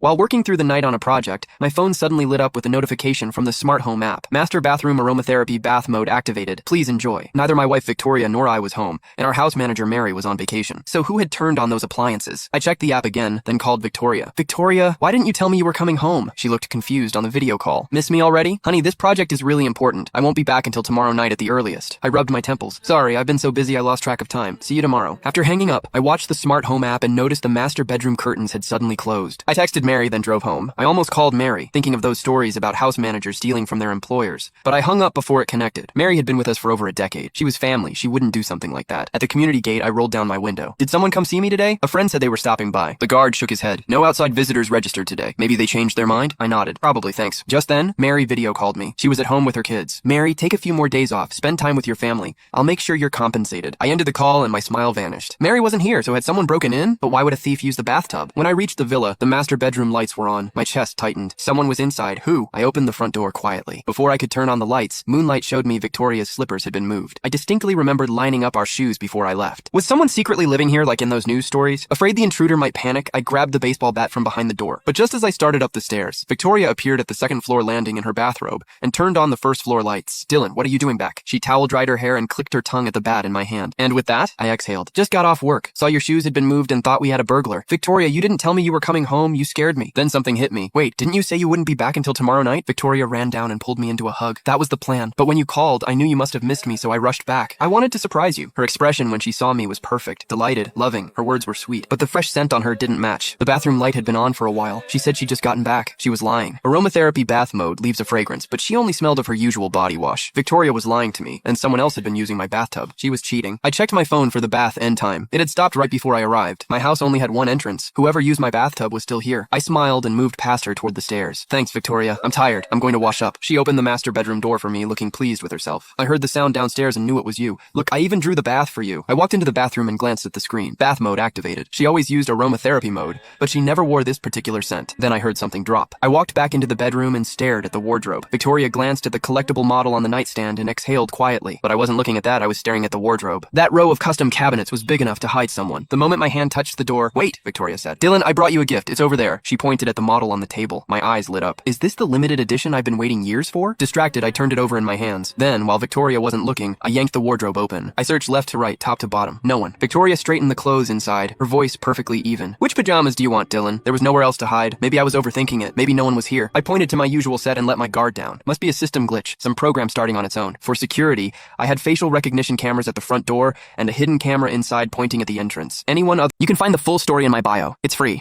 While working through the night on a project, my phone suddenly lit up with a notification from the smart home app. Master bathroom aromatherapy bath mode activated. Please enjoy. Neither my wife Victoria nor I was home, and our house manager Mary was on vacation. So who had turned on those appliances? I checked the app again, then called Victoria. Victoria, why didn't you tell me you were coming home? She looked confused on the video call. Miss me already? Honey, this project is really important. I won't be back until tomorrow night at the earliest. I rubbed my temples. Sorry, I've been so busy I lost track of time. See you tomorrow. After hanging up, I watched the smart home app and noticed the master bedroom curtains had suddenly closed. I texted Mary, then drove home. I almost called Mary, thinking of those stories about house managers stealing from their employers. But I hung up before it connected. Mary had been with us for over a decade. She was family. She wouldn't do something like that. At the community gate, I rolled down my window. Did someone come see me today? A friend said they were stopping by. The guard shook his head. No outside visitors registered today. Maybe they changed their mind? I nodded. Probably, thanks. Just then, Mary video called me. She was at home with her kids. Mary, take a few more days off. Spend time with your family. I'll make sure you're compensated. I ended the call and my smile vanished. Mary wasn't here, so had someone broken in? But why would a thief use the bathtub? When I reached the villa, the master bedroom lights were on. My chest tightened. Someone was inside. Who? I opened the front door quietly. Before I could turn on the lights, moonlight showed me Victoria's slippers had been moved. I distinctly remembered lining up our shoes before I left. Was someone secretly living here like in those news stories? Afraid the intruder might panic, I grabbed the baseball bat from behind the door. But just as I started up the stairs, Victoria appeared at the second floor landing in her bathrobe and turned on the first floor lights. Dylan, what are you doing back? She towel dried her hair and clicked her tongue at the bat in my hand. And with that, I exhaled. Just got off work. Saw your shoes had been moved and thought we had a burglar. Victoria, you didn't tell me you were coming home. You scared me. Then something hit me. Wait, didn't you say you wouldn't be back until tomorrow night? Victoria ran down and pulled me into a hug. That was the plan. But when you called, I knew you must have missed me, so I rushed back. I wanted to surprise you. Her expression when she saw me was perfect. Delighted, loving. Her words were sweet. But the fresh scent on her didn't match. The bathroom light had been on for a while. She said she'd just gotten back. She was lying. Aromatherapy bath mode leaves a fragrance, but she only smelled of her usual body wash. Victoria was lying to me, and someone else had been using my bathtub. She was cheating. I checked my phone for the bath end time. It had stopped right before I arrived. My house only had one entrance. Whoever used my bathtub was still here. I smiled and moved past her toward the stairs. Thanks, Victoria. I'm tired. I'm going to wash up. She opened the master bedroom door for me, looking pleased with herself. I heard the sound downstairs and knew it was you. Look, I even drew the bath for you. I walked into the bathroom and glanced at the screen. Bath mode activated. She always used aromatherapy mode, but she never wore this particular scent. Then I heard something drop. I walked back into the bedroom and stared at the wardrobe. Victoria glanced at the collectible model on the nightstand and exhaled quietly. But I wasn't looking at that, I was staring at the wardrobe. That row of custom cabinets was big enough to hide someone. The moment my hand touched the door, "Wait," Victoria said. "Dylan, I brought you a gift. It's over there." She pointed at the model on the table. My eyes lit up. Is this the limited edition I've been waiting years for? Distracted, I turned it over in my hands. Then, while Victoria wasn't looking, I yanked the wardrobe open. I searched left to right, top to bottom. No one. Victoria straightened the clothes inside, her voice perfectly even. "Which pajamas do you want, Dylan?" There was nowhere else to hide. Maybe I was overthinking it. Maybe no one was here. I pointed to my usual set and let my guard down. Must be a system glitch, some program starting on its own. For security, I had facial recognition cameras at the front door and a hidden camera inside pointing at the entrance. You can find the full story in my bio. It's free.